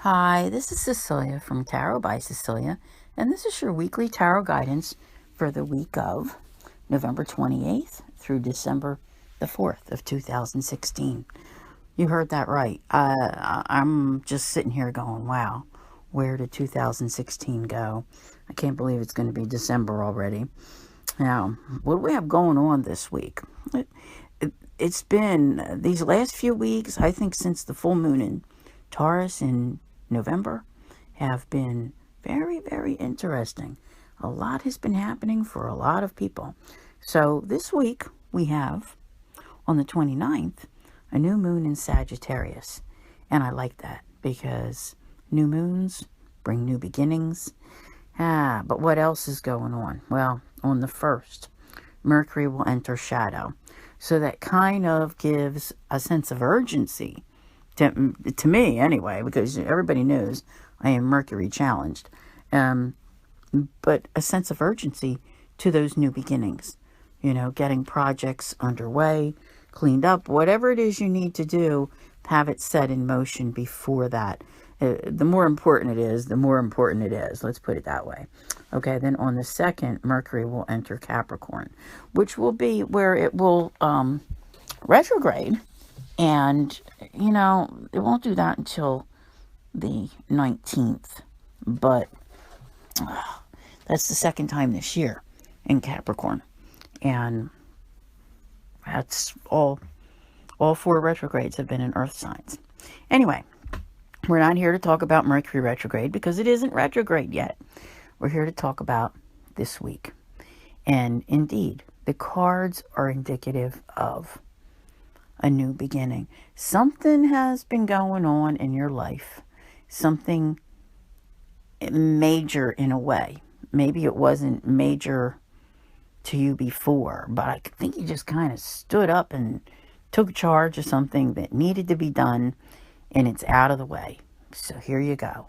Hi, this is Cecilia from Tarot by Cecilia, and this is your weekly tarot guidance for the week of November 28th through December the 4th of 2016. You heard that right. I'm just sitting here going, wow, where did 2016 go? I can't believe it's going to be December already. Now, what do we have going on this week? It's been these last few weeks, I think since the full moon in Taurus in November, have been very, very interesting. A lot has been happening for a lot of people. So this week we have, on the 29th, a new moon in Sagittarius. And I like that because new moons bring new beginnings. But what else is going on? Well, on the 1st, Mercury will enter shadow. So that kind of gives a sense of urgency to me anyway, because everybody knows I am Mercury challenged. But a sense of urgency to those new beginnings. Getting projects underway, cleaned up, whatever it is you need to do, have it set in motion before that. The more important it is, the more important it is. Let's put it that way. Okay, then on the 2nd, Mercury will enter Capricorn, which will be where it will retrograde. And, it won't do that until the 19th. But that's the second time this year in Capricorn. And that's all 4 retrogrades have been in earth signs. Anyway, we're not here to talk about Mercury retrograde because it isn't retrograde yet. We're here to talk about this week. And indeed, the cards are indicative of a new beginning. Something has been going on in your life. Something major in a way. Maybe it wasn't major to you before, but I think you just kind of stood up and took charge of something that needed to be done, and it's out of the way. So here you go.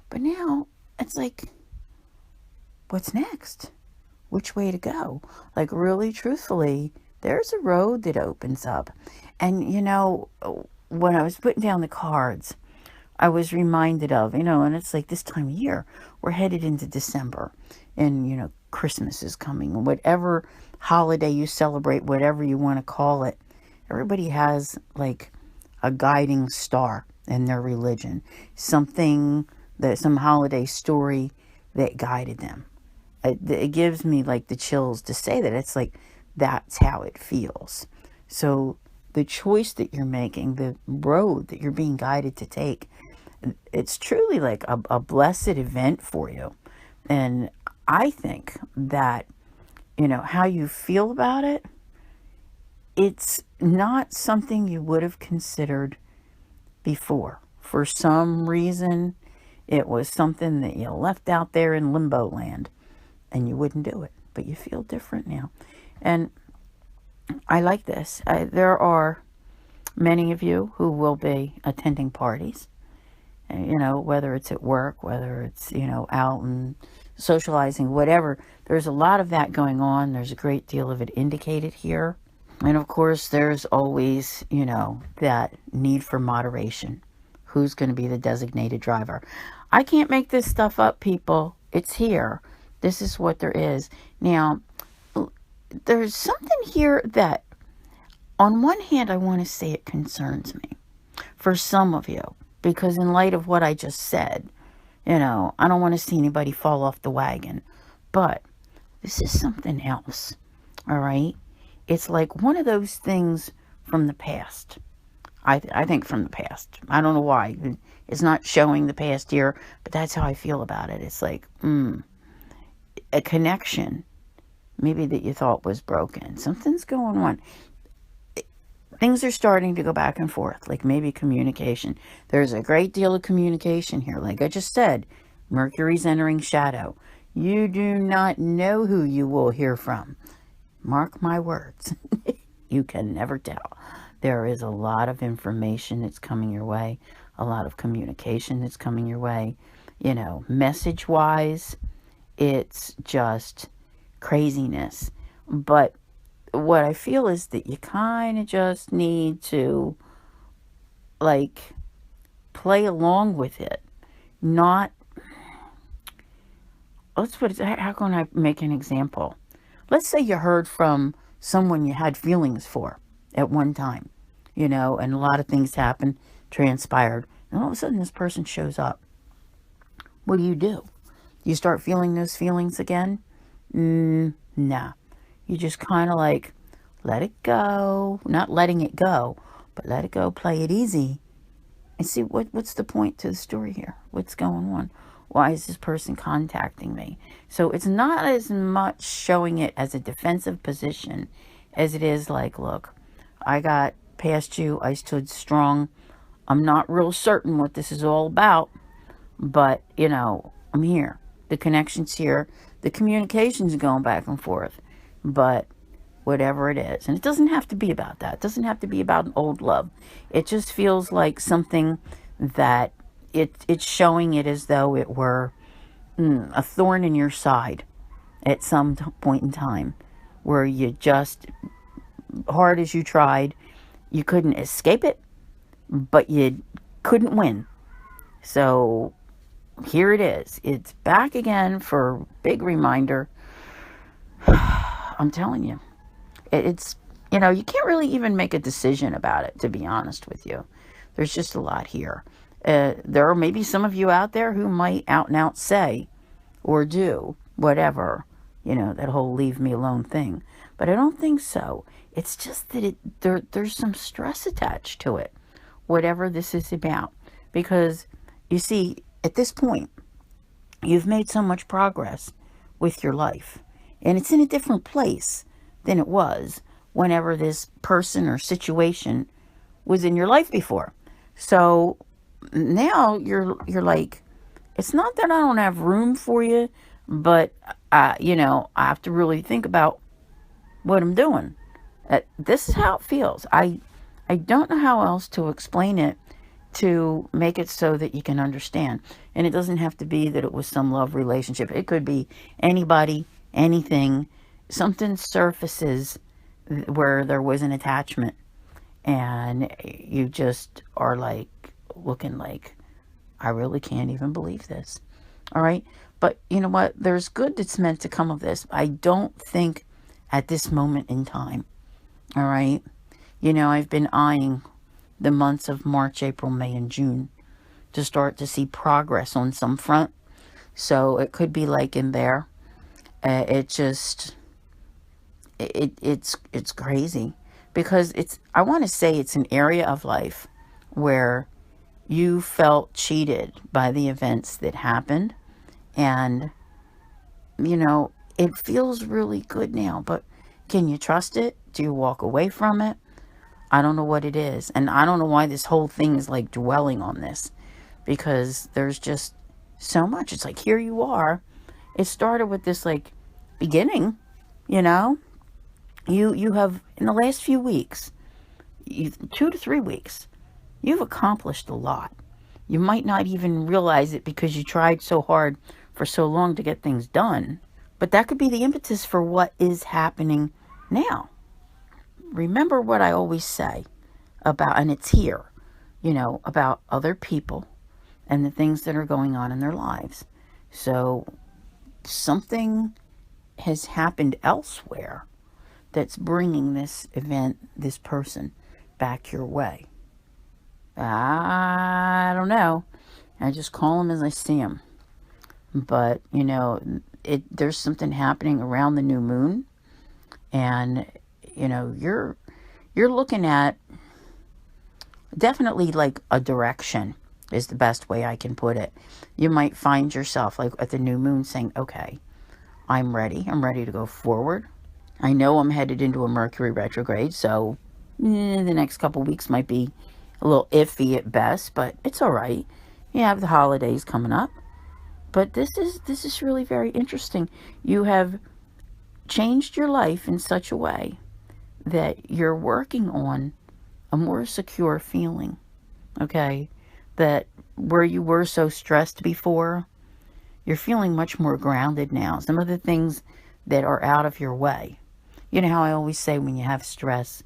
But now it's like, what's next? Which way to go? Like, really, truthfully, there's a road that opens up. And, when I was putting down the cards, I was reminded of, and it's like this time of year, we're headed into December. And, Christmas is coming. Whatever holiday you celebrate, whatever you want to call it, everybody has, like, a guiding star in their religion. Some holiday story that guided them. It gives me, like, the chills to say that. It's like, that's how it feels. So the choice that you're making, the road that you're being guided to take, it's truly like a blessed event for you. And I think that, how you feel about it, it's not something you would have considered before. For some reason, it was something that you left out there in limbo land and you wouldn't do it. But you feel different now. And I like this. There are many of you who will be attending parties, whether it's at work, whether it's, out and socializing, whatever. There's a lot of that going on. There's a great deal of it indicated here. And of course, there's always, that need for moderation. Who's going to be the designated driver? I can't make this stuff up, people. It's here. This is what there is. Now, there's something here that, on one hand, I want to say it concerns me for some of you, because in light of what I just said, I don't want to see anybody fall off the wagon. But this is something else, all right? It's like one of those things from the past. I think from the past. I don't know why. It's not showing the past here, but that's how I feel about it. It's like, a connection maybe that you thought was broken. Something's going on. Things are starting to go back and forth, like maybe communication. There's a great deal of communication here. Like I just said, Mercury's entering shadow. You do not know who you will hear from. Mark my words. You can never tell. There is a lot of information that's coming your way, a lot of communication that's coming your way. Message-wise, it's just craziness. But what I feel is that you kind of just need to, like, play along with it. Not, let's put it, how can I make an example? Let's say you heard from someone you had feelings for at one time, and a lot of things happened, transpired, and all of a sudden this person shows up. What do? You start feeling those feelings again? Nah. You just kind of like let it go. Not letting it go, but let it go, play it easy. And see, what's the point to the story here? What's going on? Why is this person contacting me? So it's not as much showing it as a defensive position as it is like, look, I got past you. I stood strong. I'm not real certain what this is all about, but, I'm here. The connection's here. The communication's going back and forth. But whatever it is, and it doesn't have to be about that. It doesn't have to be about an old love. It just feels like something that it's showing it as though it were a thorn in your side at some point in time, where you just, hard as you tried, you couldn't escape it, but you couldn't win. So here it is. It's back again for a big reminder. I'm telling you, it's, you can't really even make a decision about it, to be honest with you. There's just a lot here. There are maybe some of you out there who might out and out say or do whatever, that whole leave me alone thing. But I don't think so. It's just that there's some stress attached to it, whatever this is about. Because, you see, at this point, you've made so much progress with your life. And it's in a different place than it was whenever this person or situation was in your life before. So now you're like, it's not that I don't have room for you, but I have to really think about what I'm doing. This is how it feels. I don't know how else to explain it to make it so that you can understand. And it doesn't have to be that it was some love relationship. It could be anybody, anything. Something surfaces where there was an attachment, and you just are like looking like, I really can't even believe this. All right. But you know what? There's good that's meant to come of this. I don't think at this moment in time. All right. I've been eyeing the months of March, April, May, and June to start to see progress on some front. So it could be like in there. It's crazy, because I want to say it's an area of life where you felt cheated by the events that happened, and it feels really good now, but can you trust it? Do you walk away from it? I don't know what it is, and I don't know why this whole thing is like dwelling on this, because there's just so much. It's like, here you are. It started with this like beginning, you have, in the last few weeks, 2 to 3 weeks, you've accomplished a lot. You might not even realize it because you tried so hard for so long to get things done. But that could be the impetus for what is happening now. Remember what I always say about, and it's here, about other people and the things that are going on in their lives. So something has happened elsewhere that's bringing this event, this person, back your way. I don't know. I just call them as I see them. But, there's something happening around the new moon. And, you're looking at definitely like a direction is the best way I can put it. You might find yourself like at the new moon saying, okay, I'm ready. I'm ready to go forward. I know I'm headed into a Mercury retrograde, so the next couple weeks might be a little iffy at best, but it's all right. You have the holidays coming up. But this is really very interesting. You have changed your life in such a way that you're working on a more secure feeling, okay? That where you were so stressed before, you're feeling much more grounded now. Some of the things that are out of your way. You know how I always say when you have stress,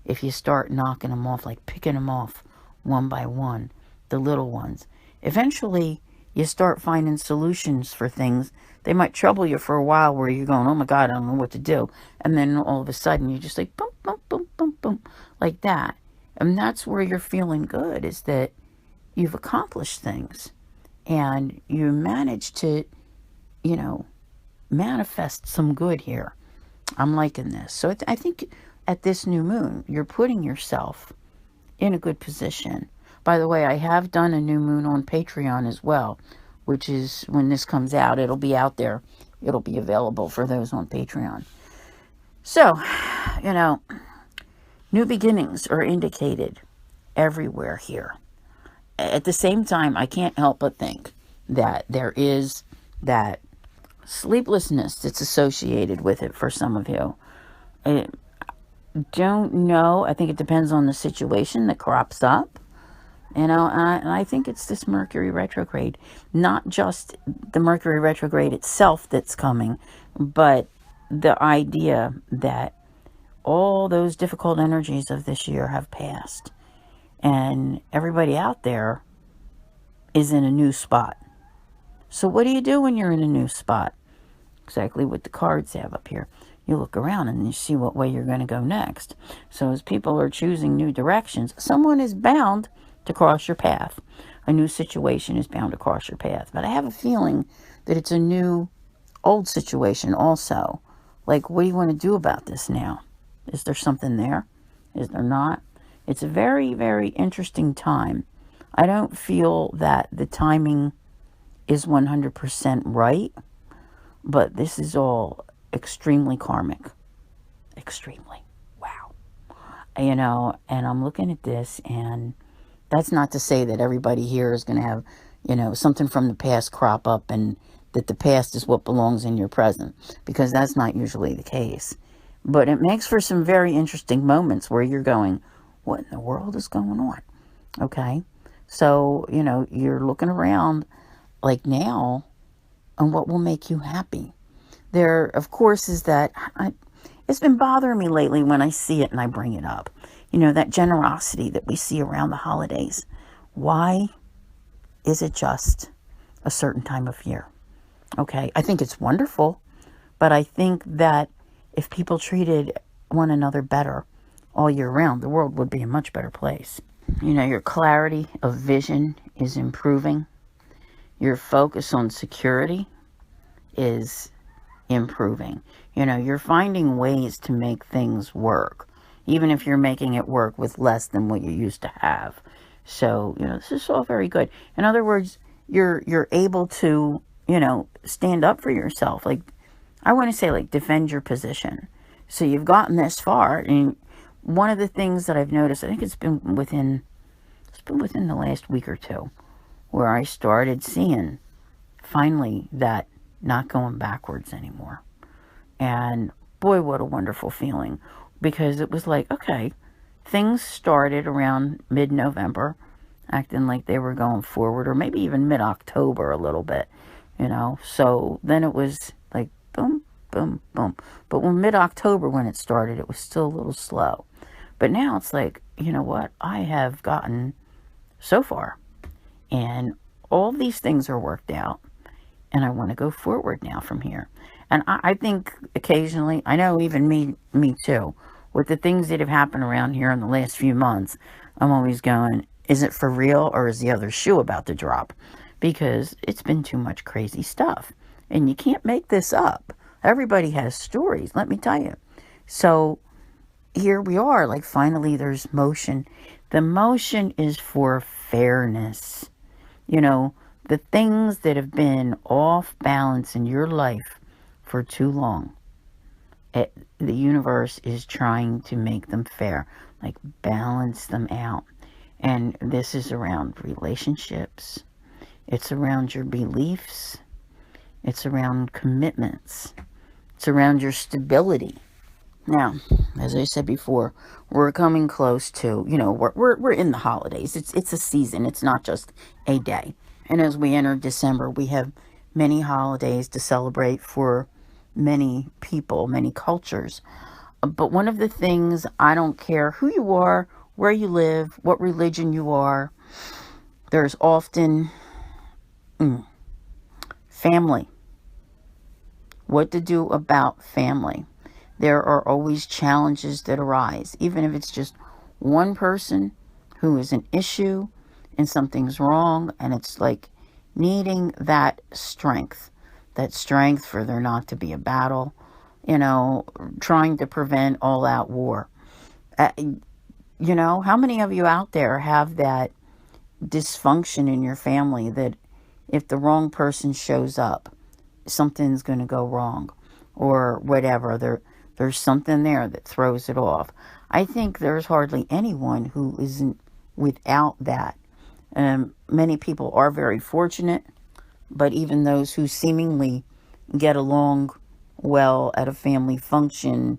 if you start knocking them off, like picking them off one by one, the little ones. Eventually, you start finding solutions for things. They might trouble you for a while where you're going, oh my God, I don't know what to do. And then all of a sudden, you're just like, boom, boom, boom, boom, boom, like that. And that's where you're feeling good, is that you've accomplished things. And you managed to, manifest some good here. I'm liking this. So I think at this new moon, you're putting yourself in a good position. By the way, I have done a new moon on Patreon as well, which is when this comes out, it'll be out there. It'll be available for those on Patreon. So, new beginnings are indicated everywhere here. At the same time, I can't help but think that there is that sleeplessness that's associated with it for some of you. I don't know. I think it depends on the situation that crops up. And I think it's this Mercury retrograde. Not just the Mercury retrograde itself that's coming, but the idea that all those difficult energies of this year have passed. And everybody out there is in a new spot. So what do you do when you're in a new spot? Exactly what the cards have up here. You look around and you see what way you're going to go next. So as people are choosing new directions, someone is bound to cross your path. A new situation is bound to cross your path. But I have a feeling that it's a new, old situation also. Like, what do you want to do about this now? Is there something there? Is there not? It's a very, very interesting time. I don't feel that the timing is 100% right, but this is all extremely karmic. Extremely. Wow. And I'm looking at this, and that's not to say that everybody here is going to have, something from the past crop up and that the past is what belongs in your present, because that's not usually the case. But it makes for some very interesting moments where you're going, what in the world is going on? Okay? So, you're looking around like now on what will make you happy. There, of course, is that it's been bothering me lately when I see it and I bring it up. That generosity that we see around the holidays. Why is it just a certain time of year? Okay, I think it's wonderful, but I think that if people treated one another better all year round, the world would be a much better place. Your clarity of vision is improving. Your focus on security is improving. You're finding ways to make things work, even if you're making it work with less than what you used to have. So, this is all very good. In other words, you're able to, stand up for yourself. Like, I want to say, like, defend your position. So you've gotten this far, and one of the things that I've noticed, I think it's been within the last week or two, where I started seeing finally that not going backwards anymore. And boy, what a wonderful feeling, because it was like, okay, things started around mid-November, acting like they were going forward, or maybe even mid-October a little bit, So then it was like boom, boom, boom. But when mid-October, when it started, it was still a little slow. But now it's like, you know what? I have gotten so far, and all these things are worked out, and I want to go forward now from here. And I think occasionally, I know even me too, with the things that have happened around here in the last few months, I'm always going, is it for real, or is the other shoe about to drop? Because it's been too much crazy stuff, and you can't make this up. Everybody has stories, let me tell you. So here we are, like, finally there's motion. The motion is for fairness. The things that have been off balance in your life for too long, the universe is trying to make them fair, like balance them out. And this is around relationships. It's around your beliefs. It's around commitments. It's around your stability. Now, as I said before, we're coming close to, we're in the holidays. It's a season. It's not just a day. And as we enter December, we have many holidays to celebrate for many people, many cultures. But one of the things, I don't care who you are, where you live, what religion you are, There's often family. What to do about family. There are always challenges that arise, even if it's just one person who is an issue and something's wrong, and it's like needing that strength for there not to be a battle, trying to prevent all out war. How many of you out there have that dysfunction in your family that if the wrong person shows up, something's going to go wrong or whatever? There's something there that throws it off. I think there's hardly anyone who isn't without that. Many people are very fortunate, but even those who seemingly get along well at a family function,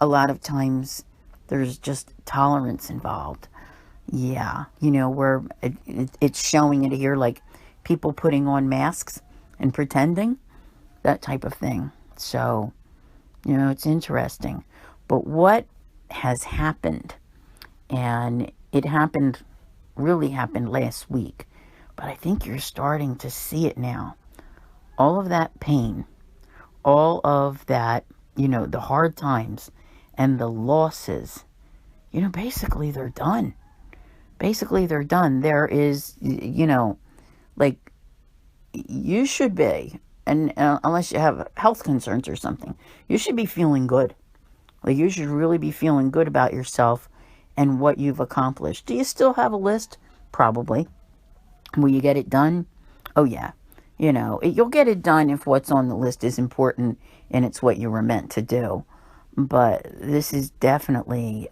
a lot of times there's just tolerance involved. Yeah, where it's showing it here, like people putting on masks and pretending, that type of thing. So, it's interesting. But what has happened, and it really happened last week, but I think you're starting to see it now. All of that pain, all of that, the hard times and the losses, basically they're done. There is, like, you should be, and unless you have health concerns or something, you should be feeling good. Like, you should really be feeling good about yourself and what you've accomplished. Do you still have a list? Probably. Will you get it done? Oh, yeah. You'll get it done if what's on the list is important and it's what you were meant to do. But this is definitely,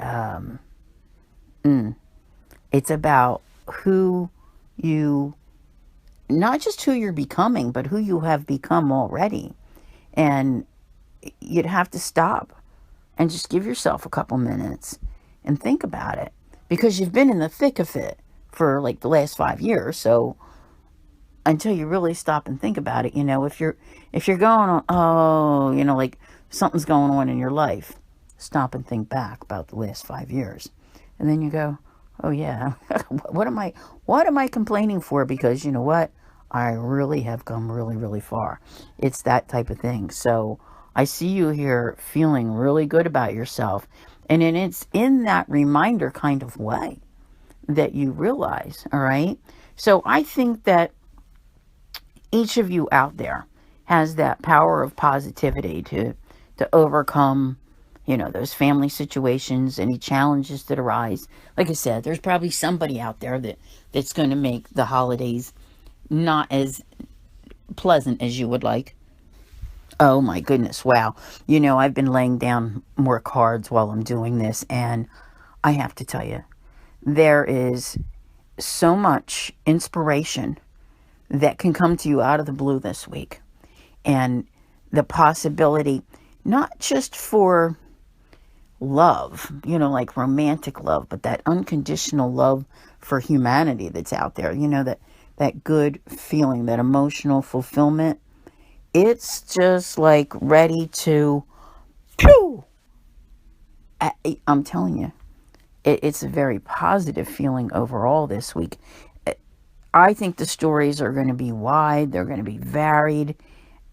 it's about not just who you're becoming, but who you have become already. And you'd have to stop and just give yourself a couple minutes and think about it, because you've been in the thick of it for like the last 5 years. So until you really stop and think about it, if you're going on, like something's going on in your life, stop and think back about the last 5 years. And then you go, oh yeah, what am I complaining for? Because you know what? I really have come really, really far. It's that type of thing. So I see you here feeling really good about yourself. And then it's in that reminder kind of way that you realize, all right? So I think that each of you out there has that power of positivity to overcome, those family situations, any challenges that arise. Like I said, there's probably somebody out there that's going to make the holidays not as pleasant as you would like. Oh my goodness, wow. I've been laying down more cards while I'm doing this, and I have to tell you, there is so much inspiration that can come to you out of the blue this week. And the possibility, not just for love, like romantic love, but that unconditional love for humanity that's out there, that good feeling, that emotional fulfillment. It's just like ready to, pew! I'm telling you, it's a very positive feeling overall this week. I think the stories are going to be wide, they're going to be varied,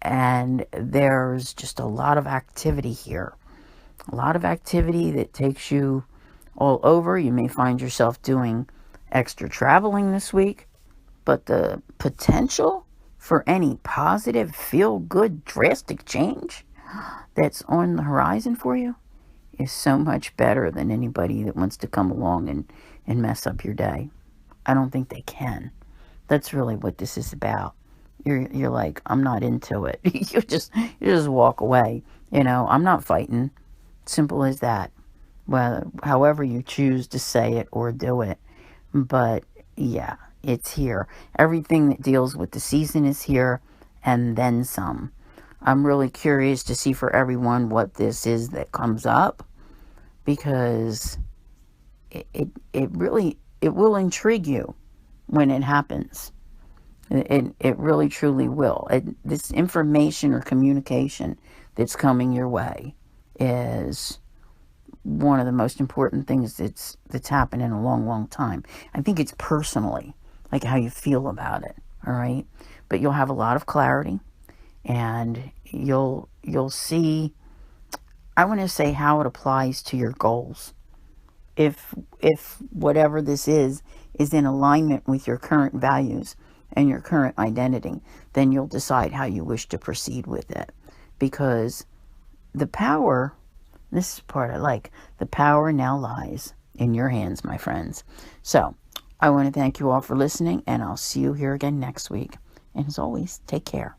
and there's just a lot of activity here. A lot of activity that takes you all over. You may find yourself doing extra traveling this week, but the potential for any positive, feel-good, drastic change that's on the horizon for you is so much better than anybody that wants to come along and mess up your day. I don't think they can. That's really what this is about. You're like, I'm not into it. you just walk away. I'm not fighting. Simple as that. Well, however you choose to say it or do it. But yeah, it's here. Everything that deals with the season is here, and then some. I'm really curious to see for everyone what this is that comes up, because it will intrigue you when it happens. It really truly will. This information or communication that's coming your way is one of the most important things that's happened in a long, long time. I think it's personally. like how you feel about it. All right. But you'll have a lot of clarity, and you'll see, I want to say, how it applies to your goals. If whatever this is in alignment with your current values and your current identity, then you'll decide how you wish to proceed with it. Because the power, this is the part I like, the power now lies in your hands, my friends. So I want to thank you all for listening, and I'll see you here again next week. And as always, take care.